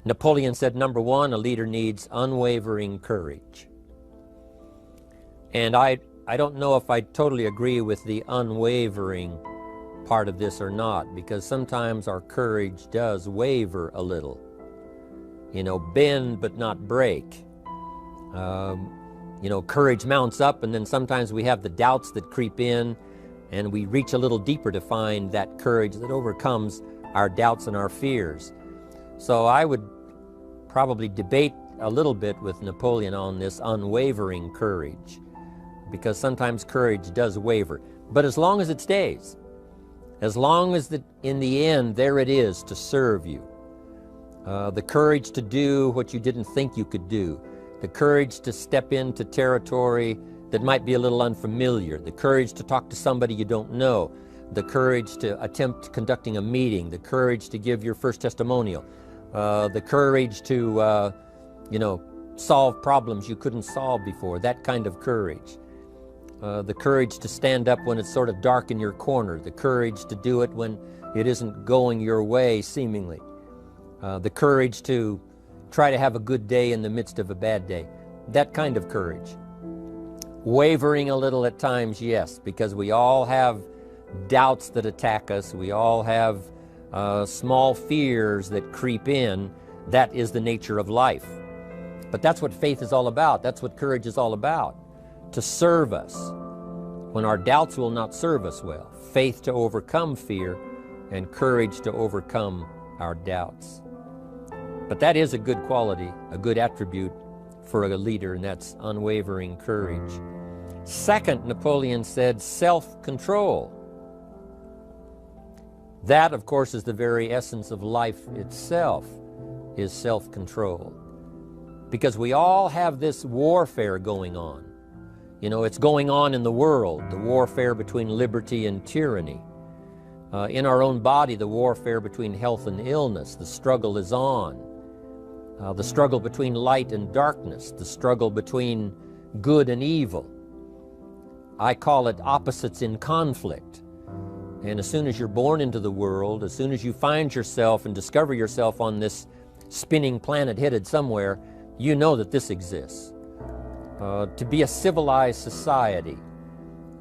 Napoleon said, number one, a leader needs unwavering courage. And I don't know if I totally agree with the unwavering part of this or not, because sometimes our courage does waver a little. You know, bend but not break. You know, courage mounts up, and then sometimes we have the doubts that creep in, and we reach a little deeper to find that courage that overcomes our doubts and our fears. So I would probably debate a little bit with Napoleon on this unwavering courage, because sometimes courage does waver. But as long as it stays, as long as in the end there it is to serve you, the courage to do what you didn't think you could do, the courage to step into territory that might be a little unfamiliar, the courage to talk to somebody you don't know, the courage to attempt conducting a meeting, the courage to give your first testimonial, the courage to, you know, solve problems you couldn't solve before, that kind of courage. The courage to stand up when it's sort of dark in your corner, the courage to do it when it isn't going your way, seemingly. The courage to try to have a good day in the midst of a bad day, that kind of courage. Wavering a little at times, yes, because we all have doubts that attack us. We all have small fears that creep in. That is the nature of life. But that's what faith is all about. That's what courage is all about. To serve us when our doubts will not serve us well. Faith to overcome fear, and courage to overcome our doubts. But that is a good quality, a good attribute for a leader, and that's unwavering courage. Second, Napoleon said, self-control. That, of course, is the very essence of life itself, is self-control. Because we all have this warfare going on. You know, it's going on in the world, the warfare between liberty and tyranny. In our own body, the warfare between health and illness, the struggle is on. The struggle between light and darkness, the struggle between good and evil. I call it opposites in conflict. And as soon as you're born into the world, as soon as you find yourself and discover yourself on this spinning planet headed somewhere, you know that this exists. To be a civilized society,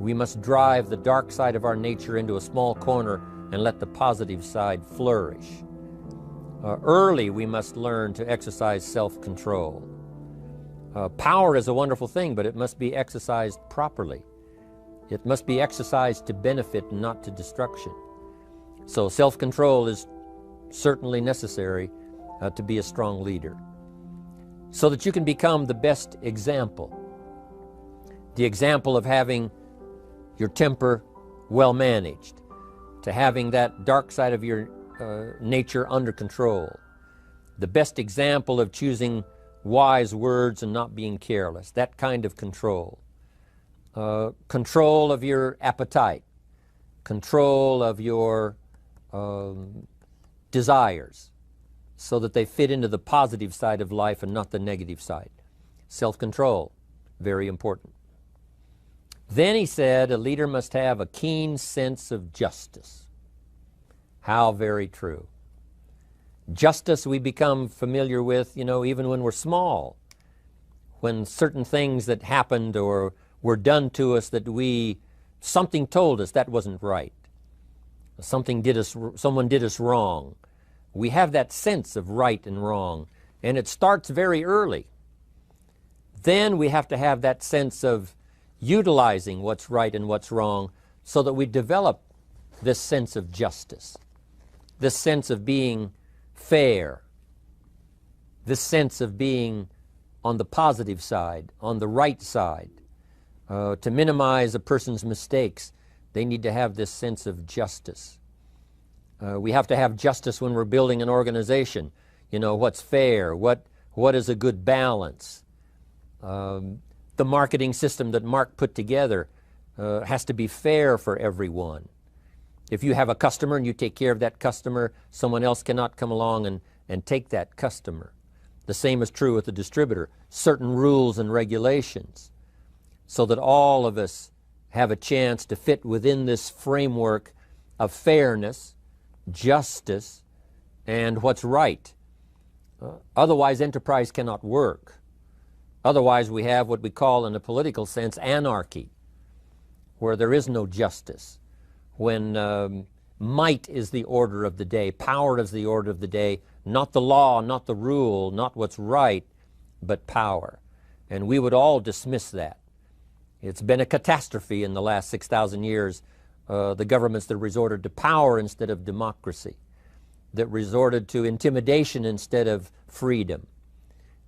we must drive the dark side of our nature into a small corner and let the positive side flourish. Early, we must learn to exercise self-control. Power is a wonderful thing, but it must be exercised properly. It must be exercised to benefit and not to destruction. So self-control is certainly necessary to be a strong leader, so that you can become the best example. The example of having your temper well managed, to having that dark side of your nature under control. The best example of choosing wise words and not being careless, that kind of control. Control of your appetite, control of your desires, so that they fit into the positive side of life and not the negative side. Self-control, very important. Then he said, a leader must have a keen sense of justice. How very true. Justice we become familiar with, you know, even when we're small. When certain things that happened or were done to us that something told us that wasn't right. Someone did us wrong. We have that sense of right and wrong, and it starts very early. Then we have to have that sense of utilizing what's right and what's wrong so that we develop this sense of justice, this sense of being fair, this sense of being on the positive side, on the right side. To minimize a person's mistakes, they need to have this sense of justice. We have to have justice when we're building an organization. You know, what's fair, what is a good balance. The marketing system that Mark put together has to be fair for everyone. If you have a customer and you take care of that customer, someone else cannot come along and take that customer. The same is true with the distributor. Certain rules and regulations, so that all of us have a chance to fit within this framework of fairness, justice, and what's right. Otherwise, enterprise cannot work. Otherwise, we have what we call, in a political sense, anarchy, where there is no justice, when might is the order of the day, power is the order of the day, not the law, not the rule, not what's right, but power. And we would all dismiss that. It's been a catastrophe in the last 6,000 years, the governments that resorted to power instead of democracy, that resorted to intimidation instead of freedom.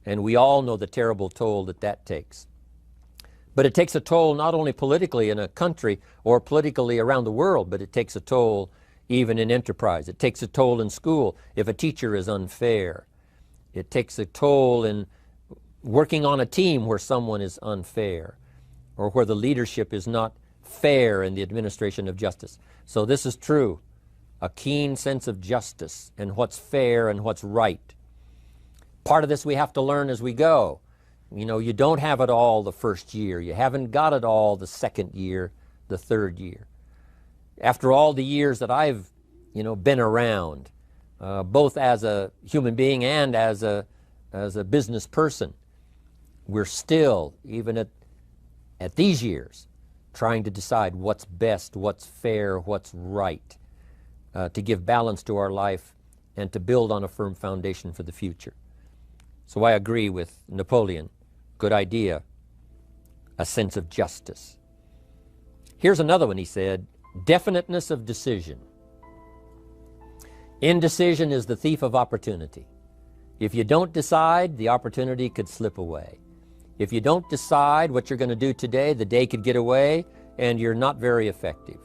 And we all know the terrible toll that that takes. But it takes a toll not only politically in a country or politically around the world, but it takes a toll even in enterprise. It takes a toll in school if a teacher is unfair. It takes a toll in working on a team where someone is unfair, or where the leadership is not fair in the administration of justice. So this is true, a keen sense of justice and what's fair and what's right. Part of this we have to learn as we go. You know, you don't have it all the first year. You haven't got it all the second year, the third year. After all the years that I've, been around, both as a human being and as a business person, we're still, even at these years, trying to decide what's best, what's fair, what's right, to give balance to our life and to build on a firm foundation for the future. So I agree with Napoleon. Good idea. A sense of justice. Here's another one, he said, definiteness of decision. Indecision is the thief of opportunity. If you don't decide, the opportunity could slip away. If you don't decide what you're going to do today, the day could get away and you're not very effective.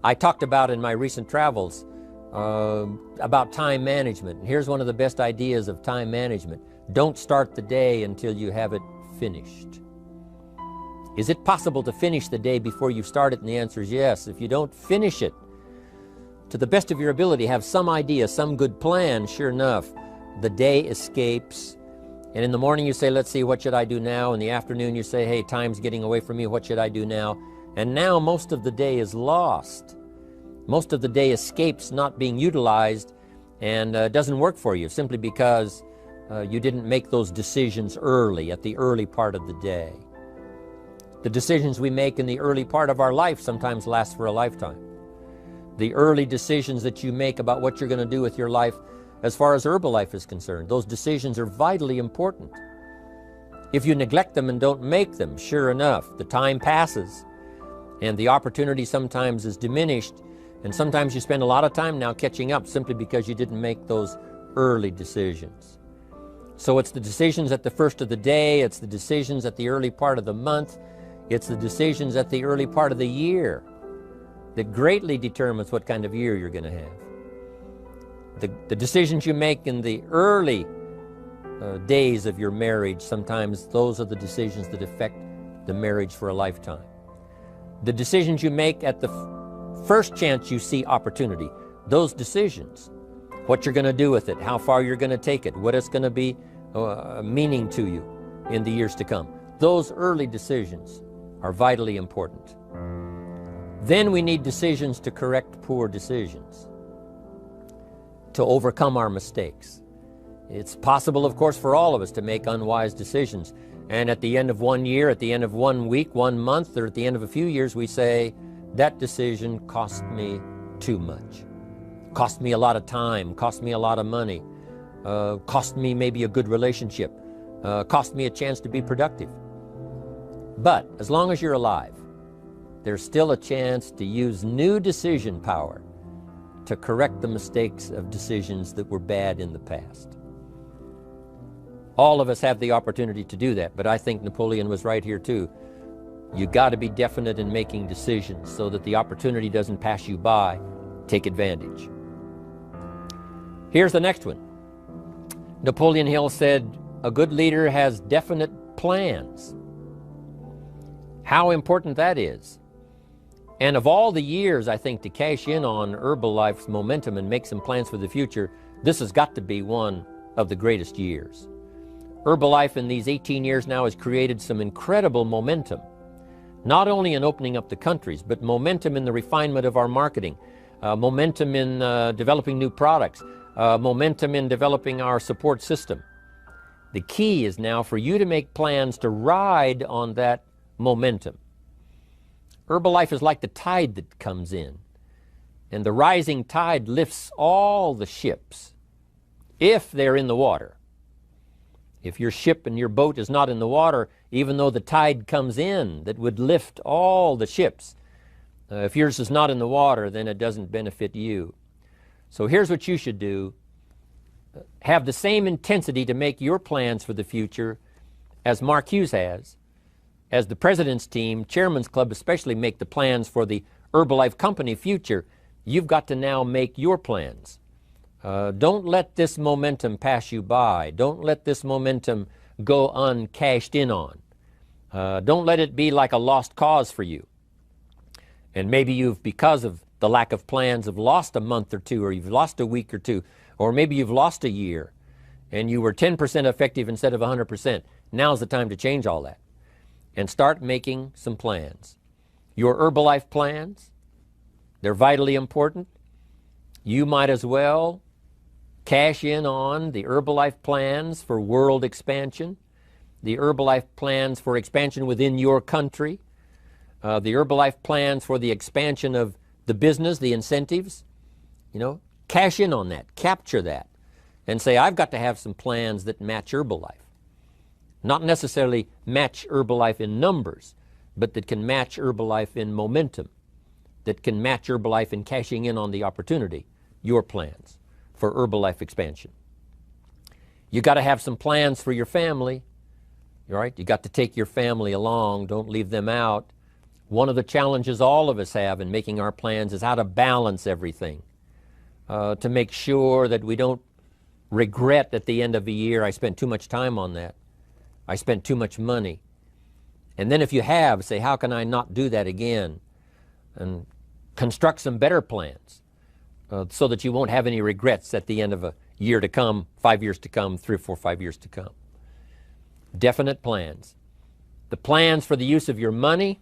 I talked about in my recent travels about time management. And here's one of the best ideas of time management. Don't start the day until you have it finished. Is it possible to finish the day before you start it? And the answer is yes. If you don't finish it to the best of your ability, have some idea, some good plan, sure enough, the day escapes. And in the morning you say, let's see, what should I do now? In the afternoon you say, hey, time's getting away from me, what should I do now? And now most of the day is lost. Most of the day escapes not being utilized and doesn't work for you simply because you didn't make those decisions early, at the early part of the day. The decisions we make in the early part of our life sometimes last for a lifetime. The early decisions that you make about what you're going to do with your life as far as Herbalife is concerned, those decisions are vitally important. If you neglect them and don't make them, sure enough, the time passes and the opportunity sometimes is diminished, and sometimes you spend a lot of time now catching up simply because you didn't make those early decisions. So it's the decisions at the first of the day, it's the decisions at the early part of the month, it's the decisions at the early part of the year that greatly determines what kind of year you're going to have. The decisions you make in the early days of your marriage, sometimes those are the decisions that affect the marriage for a lifetime. The decisions you make at the first chance you see opportunity, those decisions, what you're going to do with it, how far you're going to take it, what it's going to be meaning to you in the years to come. Those early decisions are vitally important. Then we need decisions to correct poor decisions, to overcome our mistakes. It's possible, of course, for all of us to make unwise decisions. And at the end of one year, at the end of 1 week, 1 month, or at the end of a few years, we say, that decision cost me too much. Cost me a lot of time, cost me a lot of money, cost me maybe a good relationship, cost me a chance to be productive. But as long as you're alive, there's still a chance to use new decision power to correct the mistakes of decisions that were bad in the past. All of us have the opportunity to do that, but I think Napoleon was right here too. You got to be definite in making decisions so that the opportunity doesn't pass you by. Take advantage. Here's the next one. Napoleon Hill said, a good leader has definite plans. How important that is. And of all the years, I think, to cash in on Herbalife's momentum and make some plans for the future, this has got to be one of the greatest years. Herbalife in these 18 years now has created some incredible momentum, not only in opening up the countries, but momentum in the refinement of our marketing, momentum in developing new products, momentum in developing our support system. The key is now for you to make plans to ride on that momentum. Herbalife is like the tide that comes in, and the rising tide lifts all the ships if they're in the water. If your ship and your boat is not in the water, even though the tide comes in that would lift all the ships, if yours is not in the water, then it doesn't benefit you. So here's what you should do. Have the same intensity to make your plans for the future as Mark Hughes has. As the President's team, Chairman's Club especially, make the plans for the Herbalife Company future, you've got to now make your plans. Don't let this momentum pass you by. Don't let this momentum go uncashed in on. Don't let it be like a lost cause for you. And maybe you've, because of the lack of plans, have lost a month or two, or you've lost a week or two, or maybe you've lost a year, and you were 10% effective instead of 100%. Now's the time to change all that and start making some plans. Your Herbalife plans, they're vitally important. You might as well cash in on the Herbalife plans for world expansion, the Herbalife plans for expansion within your country, the Herbalife plans for the expansion of the business, the incentives. You know, cash in on that, capture that, and say, I've got to have some plans that match Herbalife. Not necessarily match Herbalife in numbers, but that can match Herbalife in momentum, that can match Herbalife in cashing in on the opportunity, your plans for Herbalife expansion. You got to have some plans for your family, all right? You got to take your family along, don't leave them out. One of the challenges all of us have in making our plans is how to balance everything, to make sure that we don't regret at the end of the year, I spent too much time on that. I spent too much money. And then if you have, say, how can I not do that again? And construct some better plans so that you won't have any regrets at the end of a year to come, 5 years to come, 3 or 4, 5 years to come. Definite plans. The plans for the use of your money.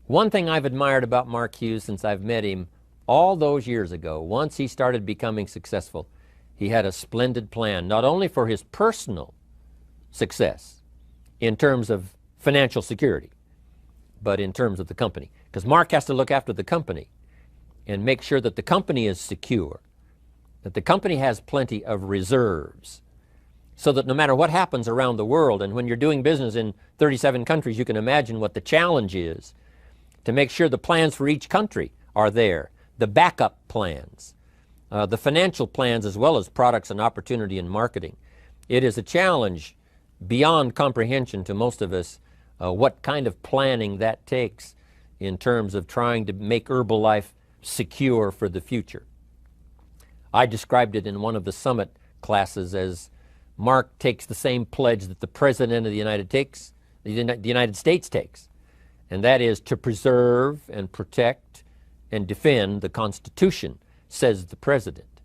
One thing I've admired about Mark Hughes since I've met him all those years ago, once he started becoming successful, he had a splendid plan, not only for his personal success in terms of financial security, but in terms of the company. Because Mark has to look after the company and make sure that the company is secure, that the company has plenty of reserves, so that no matter what happens around the world, and when you're doing business in 37 countries, you can imagine what the challenge is to make sure the plans for each country are there, the backup plans, the financial plans, as well as products and opportunity and marketing. It is a challenge beyond comprehension to most of us what kind of planning that takes in terms of trying to make Herbalife secure for the future. I described it in one of the summit classes as Mark takes the same pledge that the President of the United States takes, and that is to preserve and protect and defend the Constitution, says the President.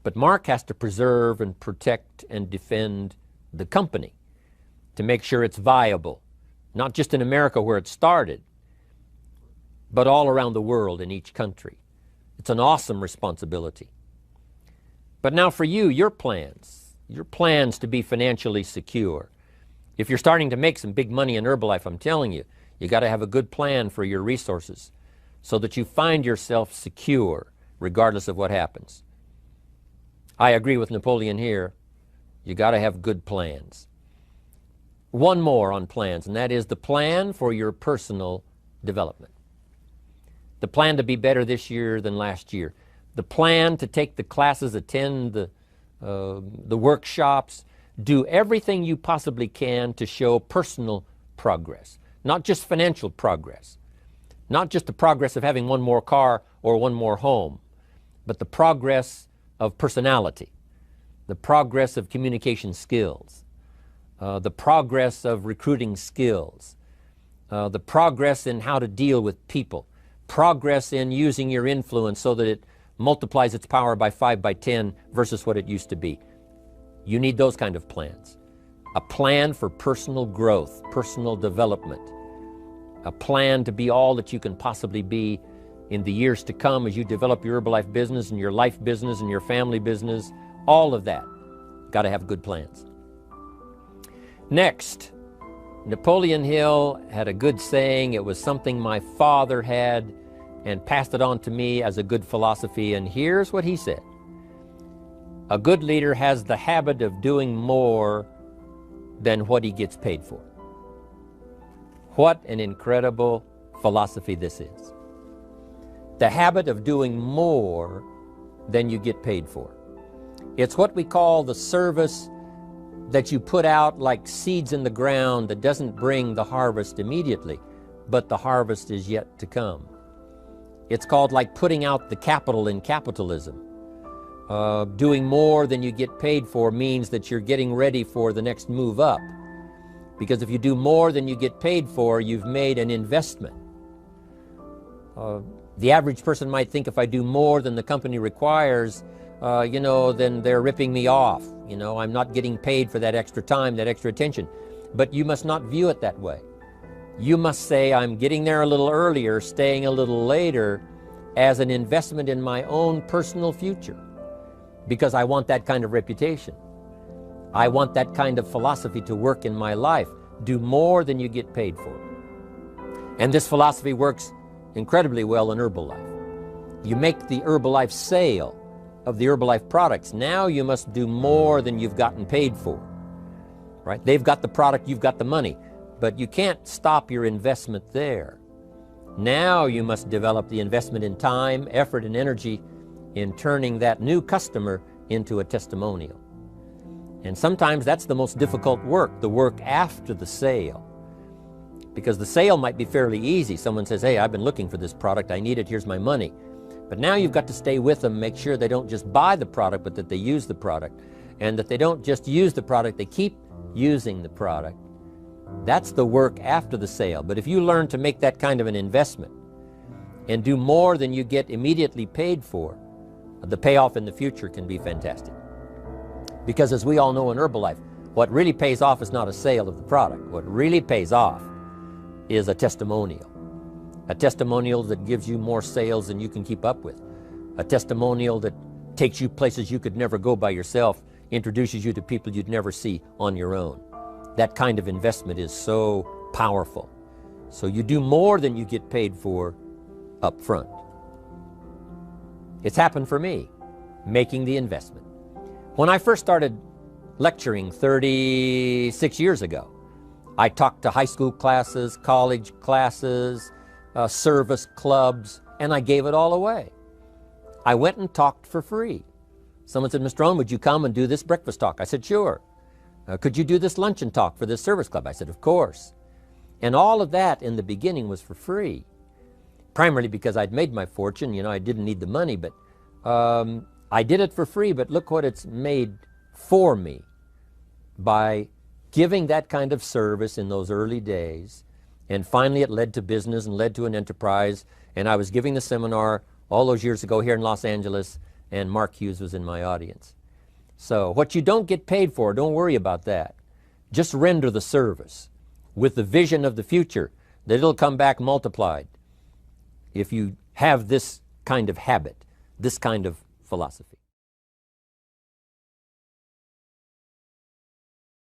But Mark has to preserve and protect and defend the company to make sure it's viable, not just in America where it started, but all around the world in each country. It's an awesome responsibility. But now for you, your plans to be financially secure. If you're starting to make some big money in Herbalife, I'm telling you, you got to have a good plan for your resources so that you find yourself secure regardless of what happens. I agree with Napoleon here. You got to have good plans. One more on plans, and that is the plan for your personal development. The plan to be better this year than last year. The plan to take the classes, attend the workshops, do everything you possibly can to show personal progress, not just financial progress, not just the progress of having one more car or one more home, but the progress of personality, the progress of communication skills, the progress of recruiting skills, the progress in how to deal with people, progress in using your influence so that it multiplies its power by 5 by 10 versus what it used to be. You need those kind of plans. A plan for personal growth, personal development, a plan to be all that you can possibly be in the years to come as you develop your Herbalife business and your life business and your family business, all of that. Got to have good plans. Next, Napoleon Hill had a good saying. It was something my father had and passed it on to me as a good philosophy, and here's what he said. A good leader has the habit of doing more than what he gets paid for. What an incredible philosophy this is. The habit of doing more than you get paid for. It's what we call the service that you put out like seeds in the ground that doesn't bring the harvest immediately, but the harvest is yet to come. It's called like putting out the capital in capitalism. Doing more than you get paid for means that you're getting ready for the next move up. Because if you do more than you get paid for, you've made an investment. The average person might think if I do more than the company requires, then they're ripping me off. I'm not getting paid for that extra time, that extra attention. But you must not view it that way. You must say, I'm getting there a little earlier, staying a little later, as an investment in my own personal future. Because I want that kind of reputation. I want that kind of philosophy to work in my life. Do more than you get paid for. And this philosophy works incredibly well in Herbalife. You make the Herbalife sale of the Herbalife products. Now you must do more than you've gotten paid for. Right? They've got the product, you've got the money. But you can't stop your investment there. Now you must develop the investment in time, effort, and energy in turning that new customer into a testimonial. And sometimes that's the most difficult work, the work after the sale. Because the sale might be fairly easy. Someone says, hey, I've been looking for this product, I need it, here's my money. But now you've got to stay with them, make sure they don't just buy the product, but that they use the product. And that they don't just use the product, they keep using the product. That's the work after the sale. But if you learn to make that kind of an investment and do more than you get immediately paid for, the payoff in the future can be fantastic. Because as we all know in Herbalife, what really pays off is not a sale of the product. What really pays off is a testimonial. A testimonial that gives you more sales than you can keep up with. A testimonial that takes you places you could never go by yourself, introduces you to people you'd never see on your own. That kind of investment is so powerful. So you do more than you get paid for up front. It's happened for me, making the investment. When I first started lecturing 36 years ago, I talked to high school classes, college classes, service clubs, and I gave it all away. I went and talked for free. Someone said, Mr. Rohn, would you come and do this breakfast talk? I said, sure. Could you do this luncheon talk for this service club? I said, of course. And all of that in the beginning was for free. Primarily because I'd made my fortune, I didn't need the money, but I did it for free, but look what it's made for me by giving that kind of service in those early days. And finally it led to business and led to an enterprise. And I was giving the seminar all those years ago here in Los Angeles, and Mark Hughes was in my audience. So what you don't get paid for, don't worry about that. Just render the service with the vision of the future that it'll come back multiplied if you have this kind of habit, this kind of philosophy.